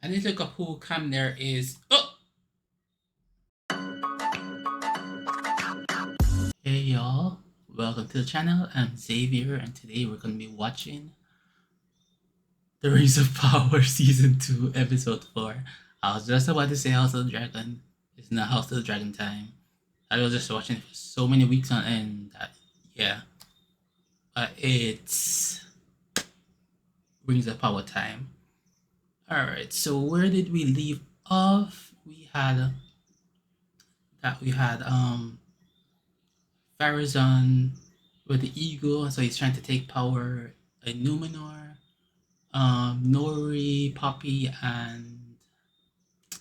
I need to look up who Camner is. Oh! Hey y'all, welcome to the channel. I'm Xavier and today we're going to be watching The Rings of Power Season 2 Episode 4. I was just about to say House of the Dragon. It's not House of the Dragon time. I was just watching it for so many weeks on end that, yeah. It's Rings of Power time. Alright, so where did we leave off? We had Farazan with the eagle, so he's trying to take power in Numenor. Nori, Poppy, and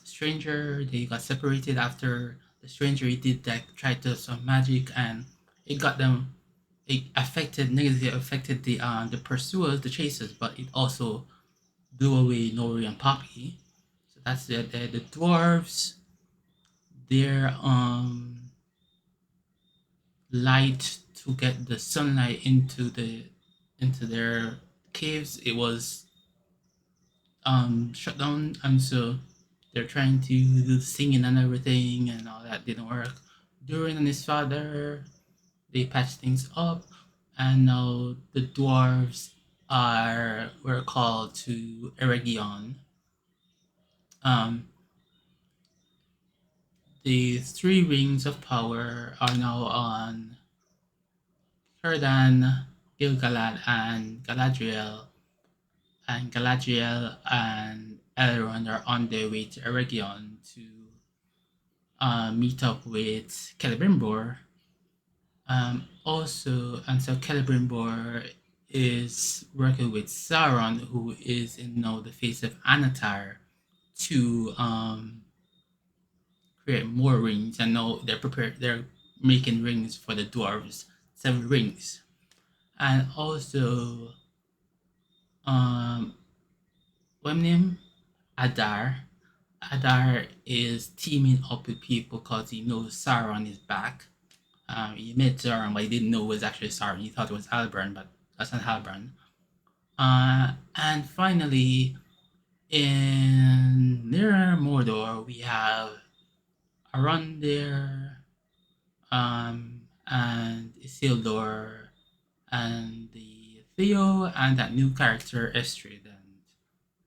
Stranger, they got separated after the Stranger did tried to some magic, and it negatively affected the pursuers, the chasers, but it also blew away Nori and Poppy. So that's the dwarves. Their light to get the sunlight into their caves, it was shut down, and so they're trying to do singing and everything, and all that didn't work. Durin and his father, they patched things up, and now the dwarves were called to Eregion. The three rings of power are now on Círdan, Gil-galad, and Galadriel. And Galadriel and Elrond are on their way to Eregion to meet up with Celebrimbor. So Celebrimbor is working with Sauron, who is now the face of Anatar, to create more rings. And now they're making rings for the dwarves, 7 rings. And also what's name? Adar. Adar is teaming up with people because he knows Sauron is back. He met Sauron, but he didn't know it was actually Sauron. He thought it was Halbrand, but that's not Halbrand. And finally, in near Mordor, we have Arondir, and Isildur, and the Theo, and that new character Estrid, and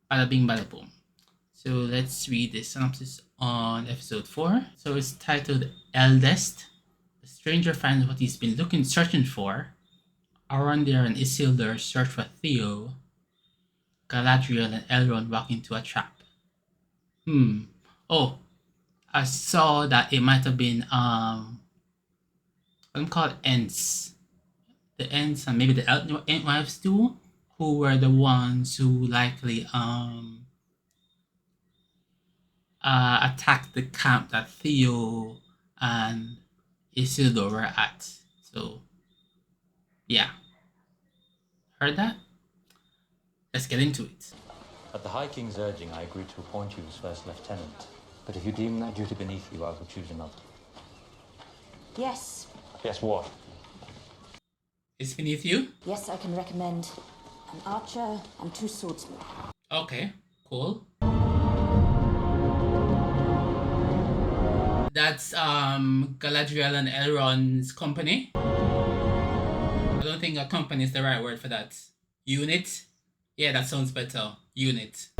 bada bing bada boom. So let's read the synopsis on episode 4. So it's titled Eldest. The stranger finds what he's been searching for. Arondir and Isildur search for Theo. Galadriel and Elrond walk into a trap. Oh, I saw that it might have been what called Ents. The Ents and maybe the Entwives too, who were the ones who likely attacked the camp that Theo and Isildur were at. So, yeah. Heard that? Let's get into it. At the High King's urging, I agreed to appoint you as First Lieutenant. But if you deem that duty beneath you, I will choose another. Yes. Yes, what? It's beneath you? Yes, I can recommend an archer and 2 swordsmen. Okay, cool. That's Galadriel and Elrond's company. I don't think a company is the right word for that. Unit? Yeah, that sounds better. Unit.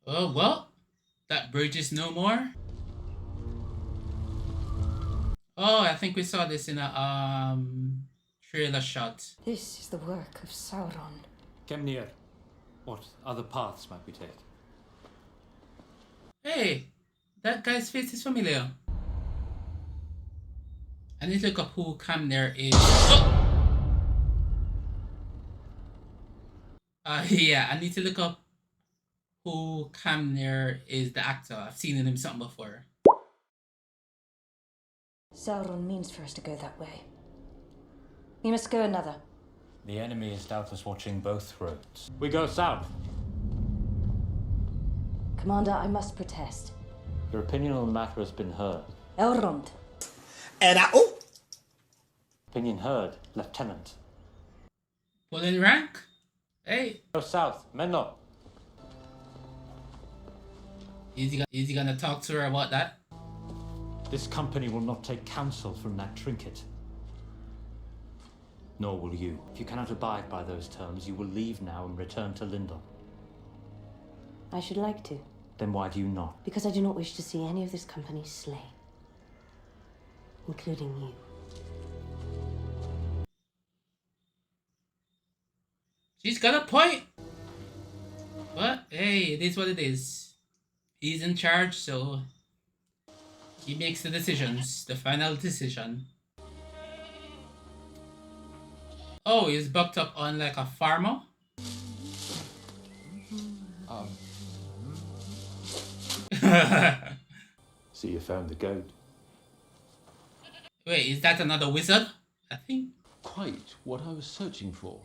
Oh, well, that bridge is no more. Oh, I think we saw this in a trailer shot. This is the work of Sauron. Kemnir, what other paths might we take? Hey, that guy's face is familiar. I need to look up who Camner is. Oh! Yeah, I need to look up who Camner is, the actor. I've seen him in something before. Sauron means for us to go that way. We must go another. The enemy is doubtless watching both roads. We go south. Commander, I must protest. Your opinion on the matter has been heard. Elrond, Opinion heard, Lieutenant. Pull in rank? Hey, Go south, men up. is he gonna talk to her about that? This company will not take counsel from that trinket. Nor will you. If you cannot abide by those terms, you will leave now and return to Lindon. I should like to. Then why do you not? Because I do not wish to see any of this company slain. Including you. She's got a point. But hey, it is what it is. He's in charge, so he makes the decisions, the final decision. Oh, he's bucked up on like a farmer? See, you found the goat. Wait, is that another wizard? I think. Quite what I was searching for.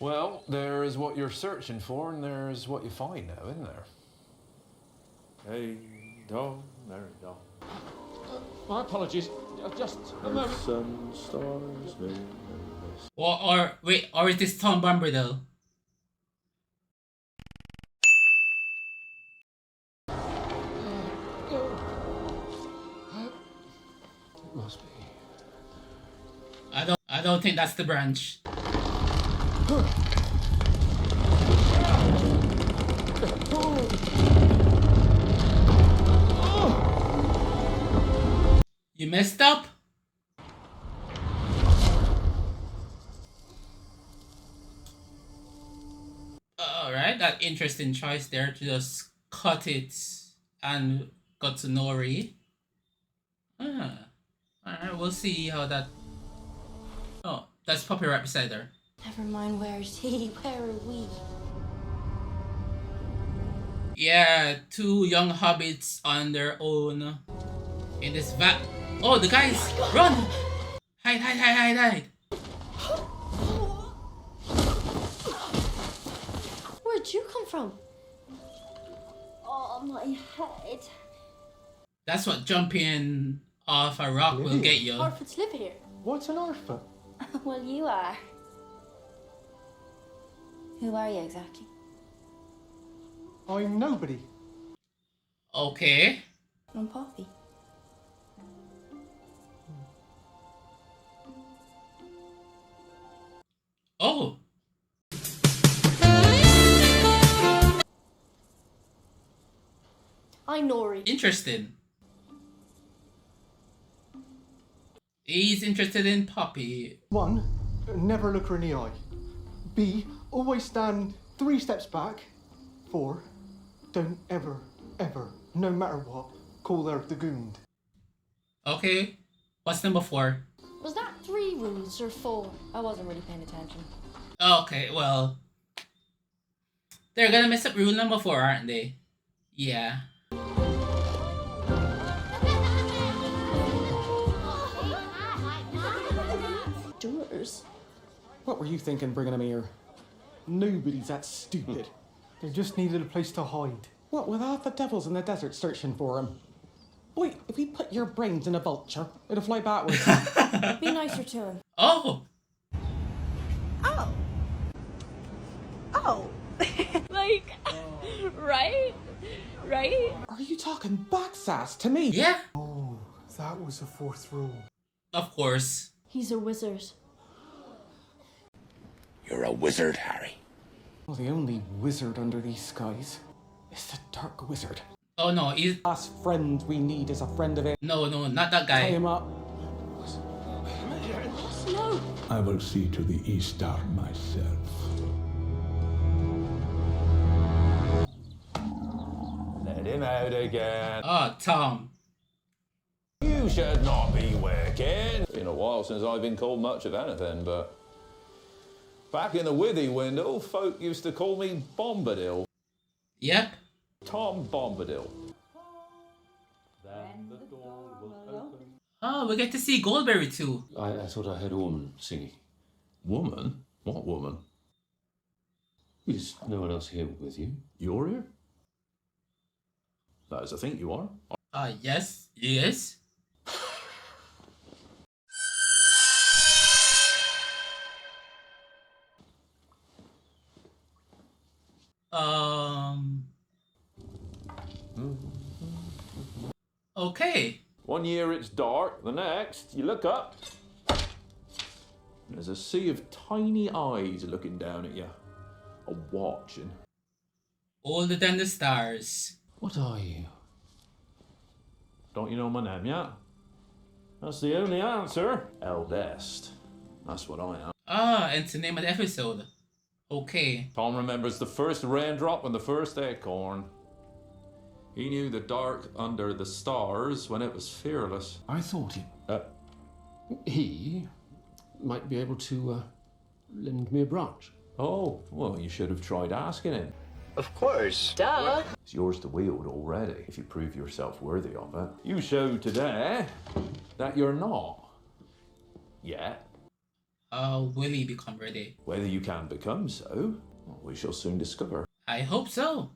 Well, there's what you're searching for, and there's what you find now, isn't there? Hey, dog, Mary, dog. My apologies. Just a moment. Sun, stars, moon, Or is this Tom Bombadil? It must be. I don't think that's the branch. You messed up? Alright, that interesting choice there to just cut it and got to Nori. Alright, we'll see how that... Oh, that's Poppy right beside her. Never mind, where's he? Where are we? Yeah, two young hobbits on their own in this Oh, the guys! Run! Hide! Where'd you come from? Oh, my head. That's what jumping off a rock will get you. Orphans live here. What's an orphan? Well, you are. Who are you exactly? I'm nobody. Okay. I'm Poppy. Oh. I'm Nori. Interesting. He's interested in Poppy. 1, never look her in the eye. B, always stand 3 steps back. 4, don't ever, no matter what, call her the Goond. Okay. What's number 4? Was that 3 rules or 4? I wasn't really paying attention. Okay, well. They're gonna mess up rule number 4, aren't they? Yeah. Doors? What were you thinking bringing him here? Nobody's that stupid. They just needed a place to hide. What, with half the devils in the desert searching for him? Boy, if we put your brains in a vulture, it'll fly backwards. Be nicer to him. Oh! Oh. Like, right? Right? Are you talking back sass to me? Yeah, Oh, that was the 4th rule. of course. He's a wizard. You're a wizard, Harry. Well, the only wizard under these skies is the Dark Wizard. Oh no, he's... Last friend we need is a friend of his. No, not that Tie guy. him up. No! I will see to the Eastar myself. Let him out again. Oh, Tom. You should not be working. Been a while since I've been called much of anything, but back in the Withy window, folk used to call me Bombadil. Yep. Tom Bombadil. Oh, we get to see Goldberry too. I thought I heard a woman singing. Woman? What woman? Is no one else here with you? You're here? That is, I think you are. Yes. Okay. One year it's dark, the next you look up. There's a sea of tiny eyes looking down at you, watching. Older than the stars. What are you? Don't you know my name yet? That's the only answer. Eldest. That's what I am. Ah, and it's the name of the episode. Okay. Tom remembers the first raindrop and the first acorn. He knew the dark under the stars when it was fearless. I thought he might be able to lend me a branch. Oh, well, you should have tried asking him. Of course. Duh. It's yours to wield already, if you prove yourself worthy of it. You showed today that you're not. Yet. Will he become ready? Whether you can become so, we shall soon discover. I hope so.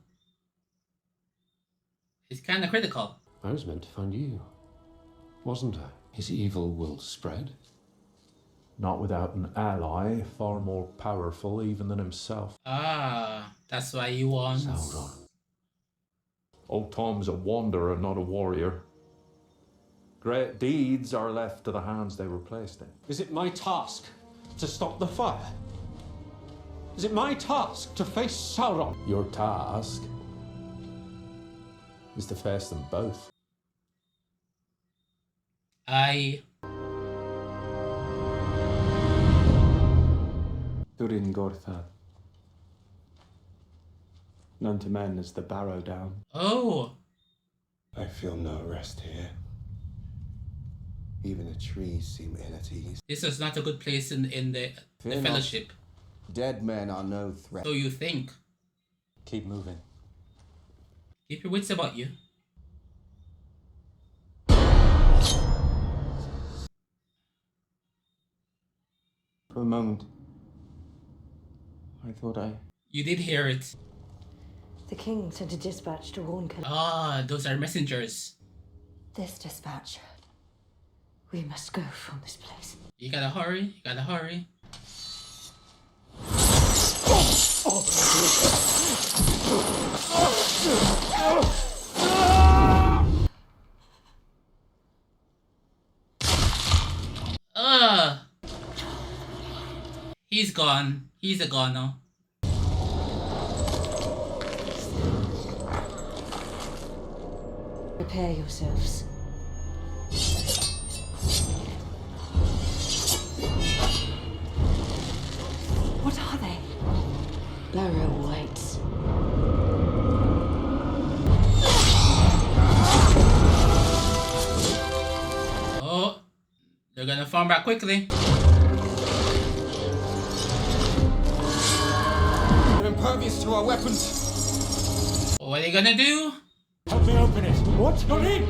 It's kind of critical. I was meant to find you, wasn't I? His evil will spread. Not without an ally far more powerful even than himself. Ah, that's why you want... Sauron. Old Tom's a wanderer, not a warrior. Great deeds are left to the hands they were placed in. Is it my task to stop the fire? Is it my task to face Sauron? Your task is to face them both. Durin Gortha, known to men as the Barrow Down. Oh. I feel no rest here. Even the trees seem ill at ease. This is not a good place in the fellowship. Dead men are no threat. So you think. Keep moving. Keep your wits about you. For a moment, I thought You did hear it. The king sent a dispatch to warn Cal. Ah, those are messengers. This dispatch. We must go from this place. You gotta hurry, you gotta hurry. He's gone. He's a goner. Prepare yourselves. What are they? Barrow Whites. Oh, they're gonna farm back quickly. They're impervious to our weapons. What are they gonna do? Help me open it. What? Not in!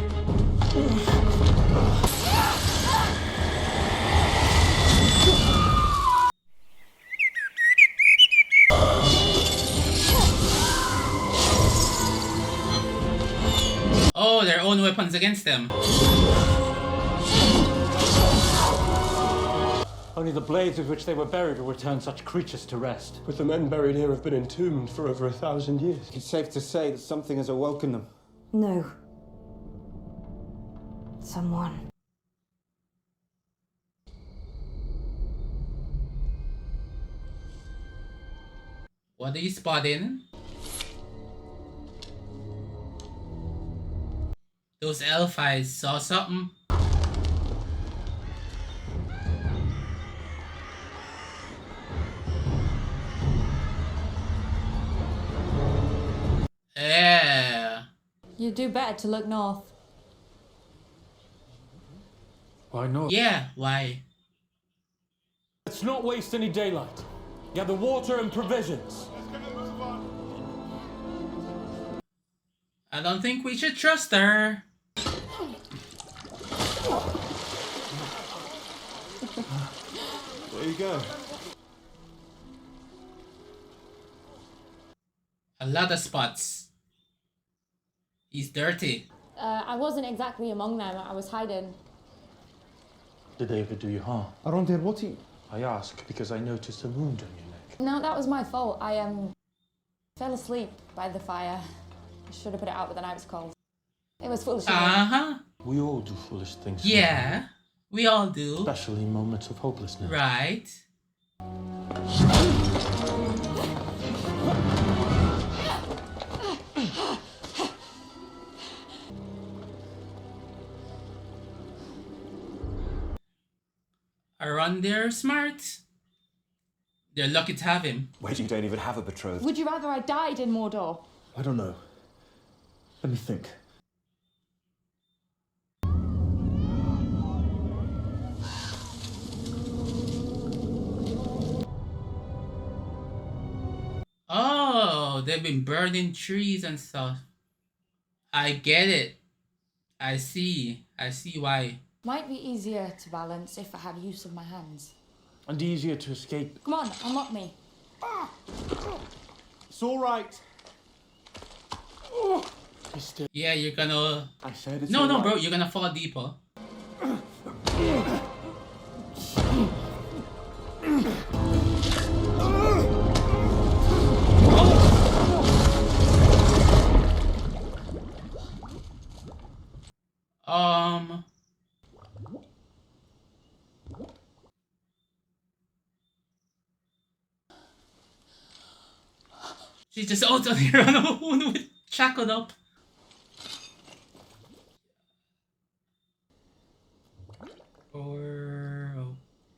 Oh, their own weapons against them. Only the blades with which they were buried will return such creatures to rest. But the men buried here have been entombed for over 1,000 years. It's safe to say that something has awoken them. No. Someone. What are you spotting? Those elf eyes saw something. Yeah. You'd do better to look north. Why not? Yeah, why? Let's not waste any daylight. Gather water and provisions. I don't think we should trust her. There you go. A lot of spots. He's dirty. I wasn't exactly among them. I was hiding. Did they ever do you harm? Arondir, I ask because I noticed a wound on your neck. No, that was my fault. I fell asleep by the fire. I should have put it out, but then I was cold. It was foolish of me. Uh-huh. We all do foolish things. Yeah. We all do. Especially in moments of hopelessness. Right. Around there, smart. They're lucky to have him. Wait, you don't even have a betrothed. Would you rather I died in Mordor? I don't know. Let me think. Oh, they've been burning trees and stuff. I get it. I see. I see why. Might be easier to balance if I had use of my hands. And easier to escape. Come on, unlock me. It's all right. Yeah, you're gonna... I said it's No, all no, right. bro. You're gonna fall deeper. She's just out on here on her own with shackled up. Or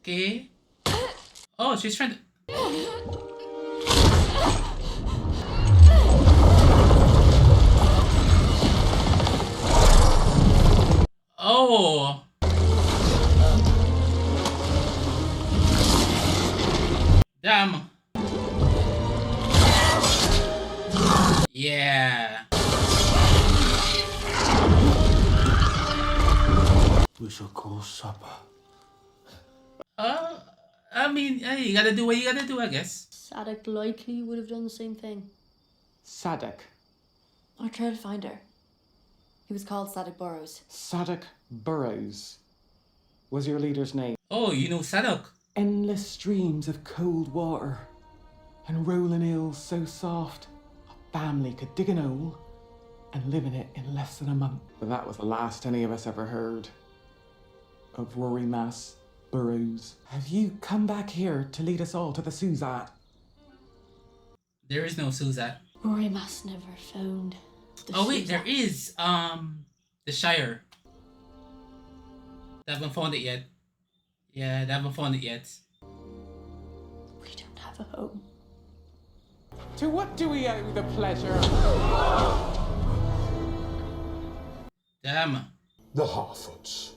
okay. Oh, she's trying to. Oh. Damn. Yeah. We shall call supper. I mean, hey, you gotta do what you gotta do, I guess. Sadek likely would have done the same thing. Sadek. I tried to find her. He was called Sadek Burrows. Sadek Burrows was your leader's name. Oh, you know Sadok. Endless streams of cold water and rolling hills so soft a family could dig an hole and live in it in less than a month. But that was the last any of us ever heard of Rory Mass Burrows. Have you come back here to lead us all to the Suzat? There is no Suzat. Rory Mass never found the Oh wait, Suzat. there is the Shire. They haven't found it yet. Yeah, they haven't found it yet. We don't have a home. To what do we owe the pleasure? Damn. The Harfoots.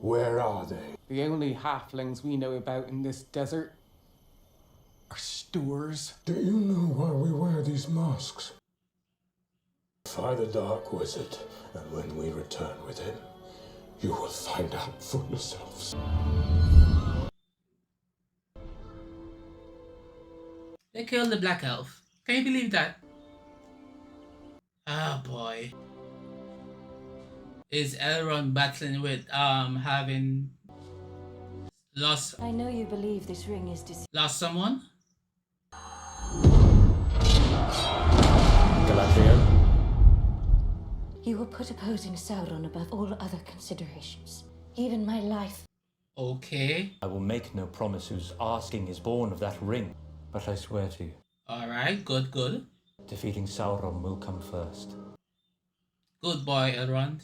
Where are they? The only halflings we know about in this desert are stores. Do you know why we wear these masks? Find the Dark Wizard, and when we return with him, you will find out for yourselves. They killed the Black Elf. Can you believe that? Oh boy. Is Elrond battling with having lost I know you believe this ring is lost someone? Galadriel? You will put opposing Sauron above all other considerations, even my life. Okay. I will make no promise whose asking is born of that ring, but I swear to you, Alright, good, good. defeating Sauron will come first. Good boy, Elrond.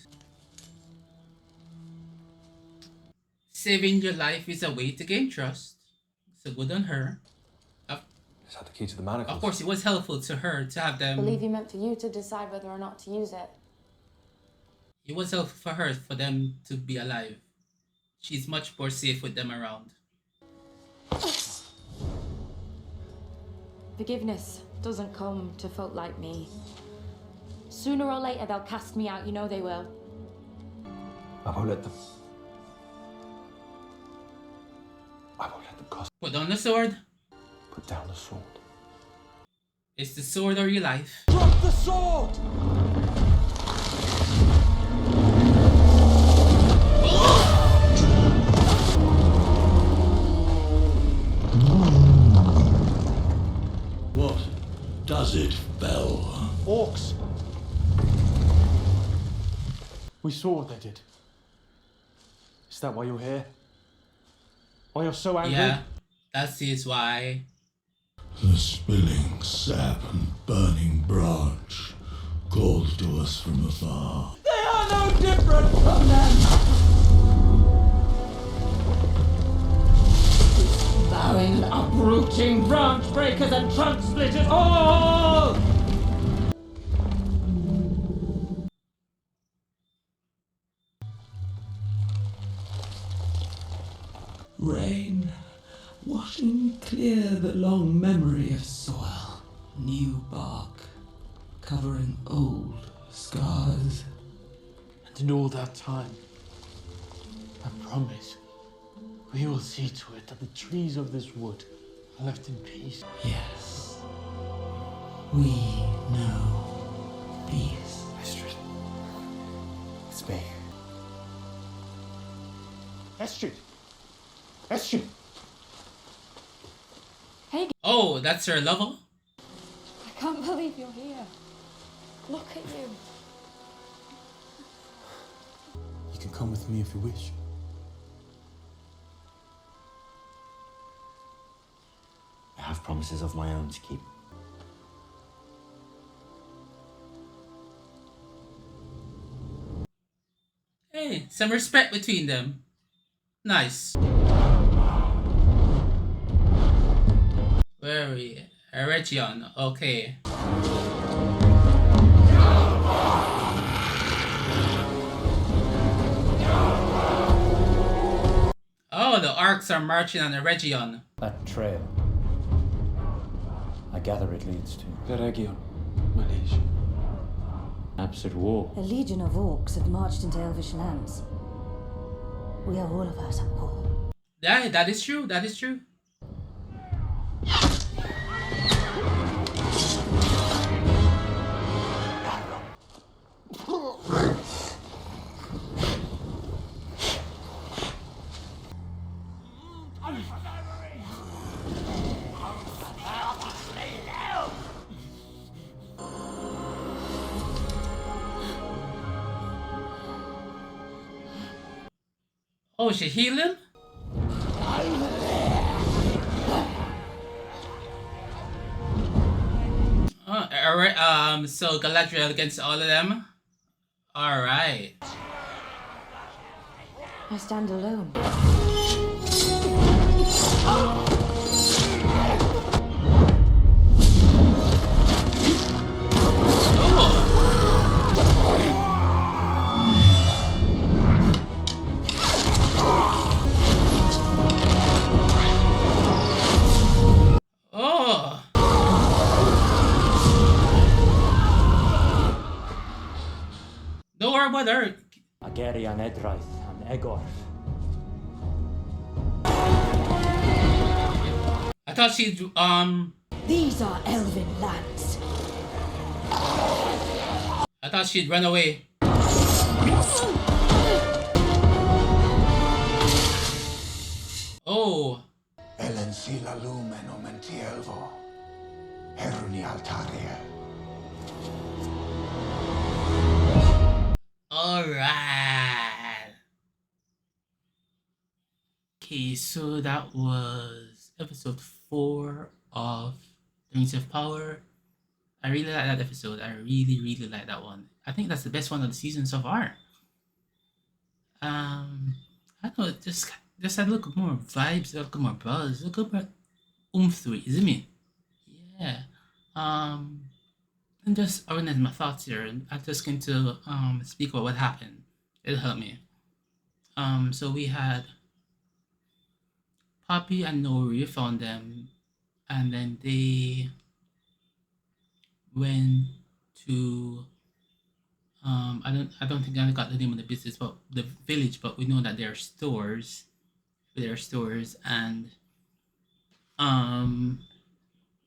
Saving your life is a way to gain trust. So good on her. Is that the key to the manacles? Of course, it was helpful to her to have them. I believe he meant for you to decide whether or not to use it. It was helpful for her for them to be alive. She's much more safe with them around. Forgiveness doesn't come to folk like me. Sooner or later they'll cast me out, you know they will. I won't let them. I won't let them cost. Put down the sword. Put down the sword. It's the sword or your life. Drop the sword! What does it, Bell? Orcs. We saw what they did. Is that why you're here? Why you're so angry? Yeah, that is why. The spilling sap and burning branch called to us from afar. They are no different from them! Bowing, uprooting, branch breakers and trunk splitters all! Rain, washing clear the long memory of soil. New bark, covering old scars. And in all that time, I promise, we will see to it that the trees of this wood are left in peace. Yes, we know peace. Estrid. It's me. Estrid! Estrid! Hey, Oh, that's her level? I can't believe you're here. Look at you. You can come with me if you wish. I have promises of my own to keep. Hey, some respect between them. Nice. Where are we? Region, okay. Oh, the Arcs are marching on the Region. That trail. I gather it leads to The Region, my liege. Absurd War. A legion of orcs have marched into Elvish lands. We are all of us at war. Yeah, that is true, that is true. Oh, she healed him? Alright, so Galadriel against all of them? Alright. I stand alone. Oh! Don't worry about her. Ageri and Edraith and Egor. I thought she'd, These are elven lands. I thought she'd run away. Oh. Ellen sila lumen omentielvo. Heruni altaria. Alright. Okay, so that was episode 4 of The Rings of Power. I really like that episode. I really, really like that one. I think that's the best one of the season so far. I don't know, just had a little more vibes, a little more buzz, a little more oomph to it, isn't it? Yeah. And just organize my thoughts here, and I'm just going to speak about what happened. It'll help me. So we had Poppy and Nori found them, and then they went to I don't think I got the name of the business, but the village, but we know that there are stores. And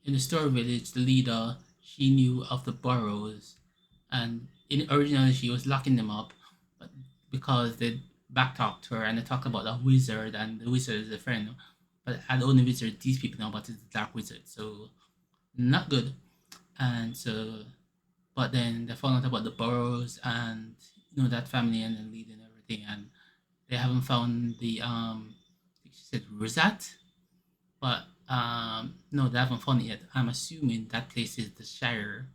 in the store village, the leader, she knew of the burrows, and originally she was locking them up, but because they backtalked her and they talked about the wizard, and the wizard is a friend, but the only wizard these people know about is the dark wizard, so not good. And so, but then they found out about the burrows, and that family and then leading everything, and they haven't found the I think she said Rosat, but no, they haven't found it yet. I'm assuming that place is the Shire,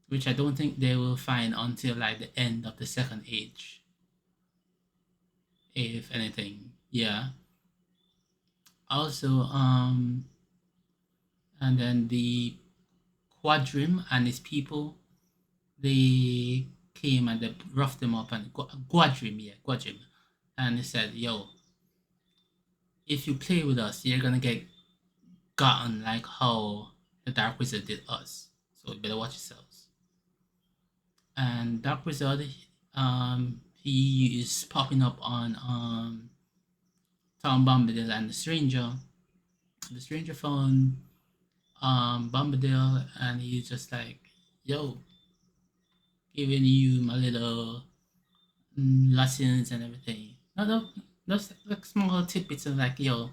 which I don't think they will find until like the end of the Second Age, if anything. Yeah. Also, and then the Quadrim and his people, they came and they roughed them up, and Quadrim, yeah, Quadrim, and they said, "Yo, if you play with us, you're gonna get gotten like how the Dark Wizard did us. So you better watch yourselves." And Dark Wizard, he is popping up on Tom Bombadil and the Stranger. The Stranger found Bombadil, and he's just like, "Yo, giving you my little lessons and everything." No, those like small tidbits of like, "Yo,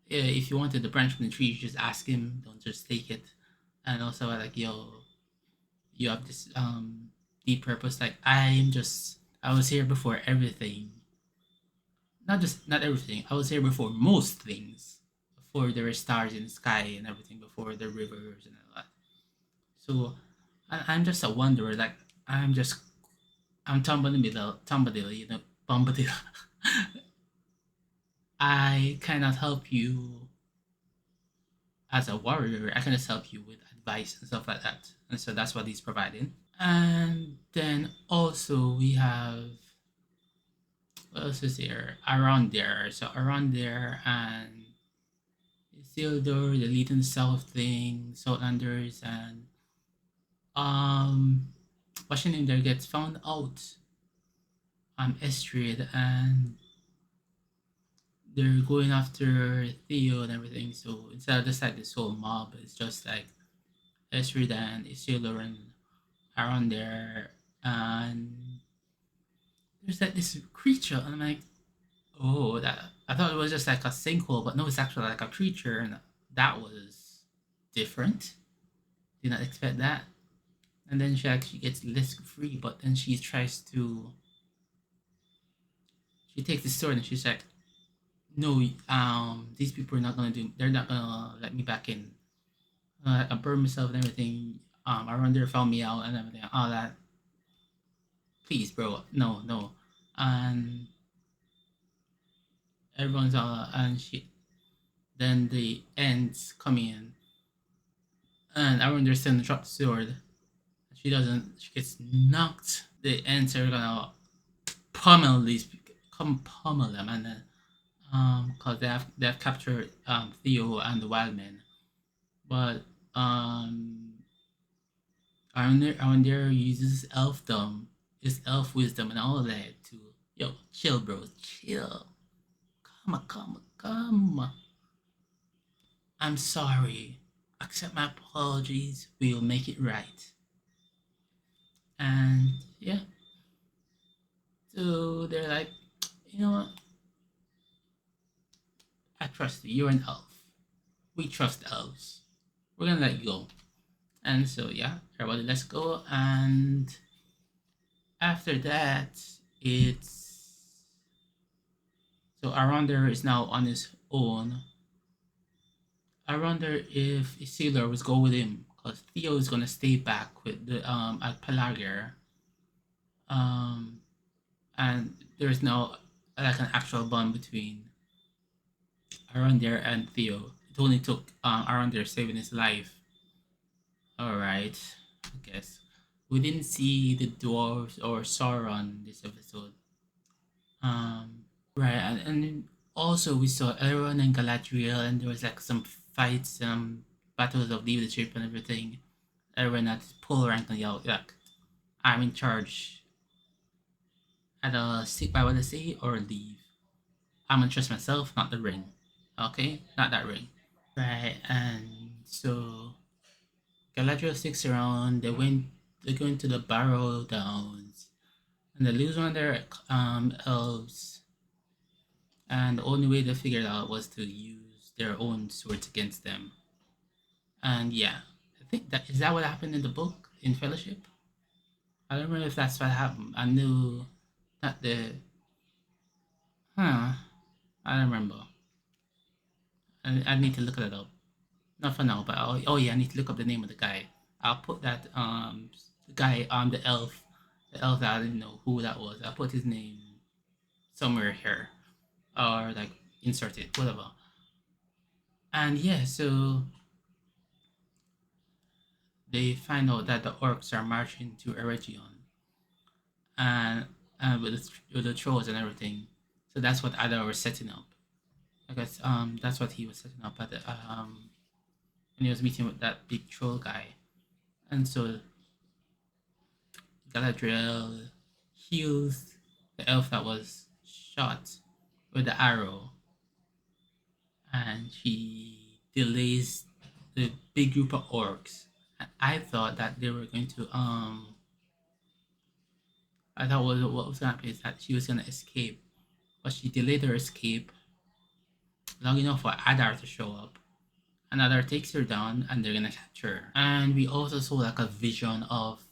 if you wanted the branch from the tree, you just ask him. Don't just take it." And also like, "Yo, you have this deep purpose. Like I was here before everything. Not everything. I was here before most things. Before there were stars in the sky and everything. Before the rivers and all that. So I'm just a wanderer. Like I'm Tombadil, Bombadil. I cannot help you as a warrior. I can just help you with advice and stuff like that. And so that's what he's providing. And then also we have, what else is there? Around there. So around there and Isildur, the Legion South thing, Southlanders, and what's your name there gets found out Estrid, and they're going after Theo and everything. So instead of just like this whole mob, it's just like Estrid and Isildur and around there, and there's like this creature, and I'm like, oh, that I thought it was just like a sinkhole, but no, it's actually like a creature, and that was different. Did not expect that. And then she actually gets Lisk free, but then she tries to. She takes the sword and she's like, "No, these people are not gonna do. They're not gonna let me back in. I burned myself and everything. Around there found me out and everything. All that. Please, bro, no." And everyone's all and she. Then the ends come in, and around there still drop the sword. She doesn't. She gets knocked. The ends are gonna pummel these. Come pummel them, and then cause they have captured Theo and the wild men, but Arundir uses elfdom, his elf wisdom and all of that to, yo, chill, bro, chill. Come. I'm sorry. Accept my apologies. We'll make it right. And yeah. So they're like, you know what? I trust you. You're an elf. We trust elves. We're gonna let you go. And so yeah, everybody let's go. And after that, it's so Aronder is now on his own. I wonder if Isildur was go with him, because Theo is gonna stay back with the at Pelargir. And there's now like an actual bond between Aronder and Theo. It only took Aronder saving his life. Alright, I guess. We didn't see the dwarves or Sauron this episode. Right, and also we saw Elrond and Galadriel, and there was like some fights, battles of leadership and everything. Elrond had to pull rank and yell, like, "I'm in charge. Either stick by what I say or leave. I'm gonna trust myself, not the ring. Okay? Not that ring." Right, and so Galadriel sticks around. They're going to the Barrow Downs, and they lose one of their elves. And the only way they figured out was to use their own swords against them. And yeah, I think that is that what happened in the book in Fellowship. I don't remember if that's what happened. I knew that the I don't remember. I need to look it up. Not for now, but oh yeah, I need to look up the name of the guy. I'll put that the guy the elf that I didn't know who that was. I'll put his name somewhere here, or like insert it, whatever. And yeah, so they find out that the orcs are marching to a region, and with the trolls and everything. So that's what Ada was setting up. I guess that's what he was setting up at the when he was meeting with that big troll guy. And so Galadriel heals the elf that was shot with the arrow, and she delays the big group of orcs. And I thought that they were going to I thought what was gonna happen is that she was gonna escape, but she delayed her escape long enough for Adar to show up. And Adar takes her down, and they're gonna capture her. And we also saw like a vision of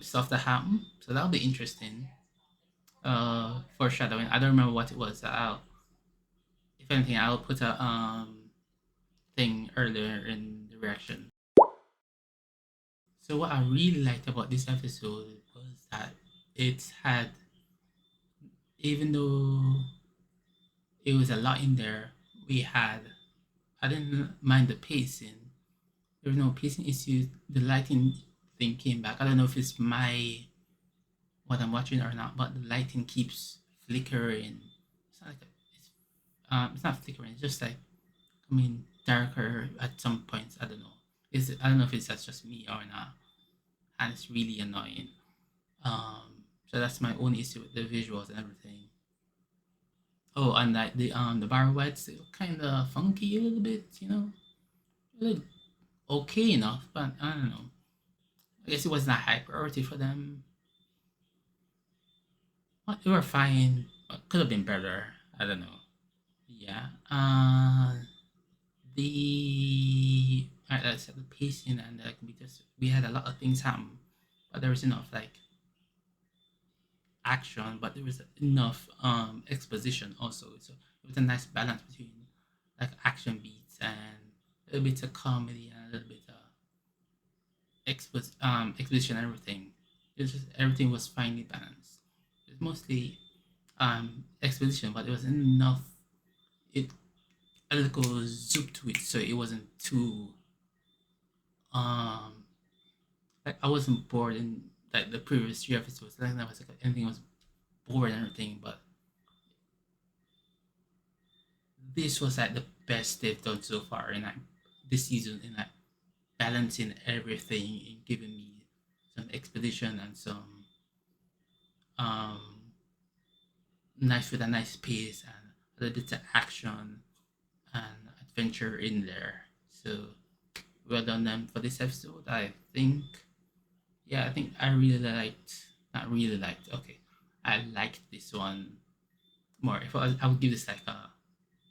stuff that happened, so that'll be interesting. Foreshadowing. I don't remember what it was. If anything, I'll put a thing earlier in the reaction. So what I really liked about this episode was that it had, even though it was a lot in there, I didn't mind the pacing. There were no pacing issues. The lighting thing came back. I don't know if it's what I'm watching or not, but the lighting keeps flickering. It's not like it's not flickering. It's just like darker at some points. I don't know. I don't know if that's just me or not, and it's really annoying. So that's my only issue with the visuals and everything. Oh, and like the Barrowheads, they look kind of funky a little bit, They look okay enough, but I don't know. I guess it wasn't a high priority for them. But they were fine. But could have been better. I don't know. Yeah. Like I said, the pacing and like we had a lot of things happen, but there was enough like action, but there was enough exposition also. So it was a nice balance between like action beats and a little bit of comedy and a little bit of exposition and everything. It's just everything was finely balanced. It's mostly exposition, but there was enough a little zoop to it, so it wasn't too like I wasn't bored in like the previous 3 episodes. Like that was like anything was bored and everything, but this was like the best they've done so far in like this season in like balancing everything and giving me some expedition and some um nice with a nice pace and a little bit of action and adventure in there. So well done them for this episode. I think I really liked not really liked okay. I liked this one more. If I would give this like a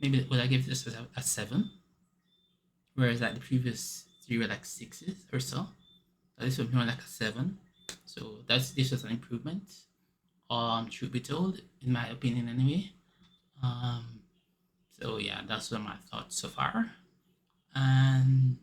maybe would I give this a 7? Whereas like the previous 3 were like 6s or so. So this was more like a 7. So this was an improvement. Truth be told, in my opinion anyway. So yeah, that's what my thoughts so far. And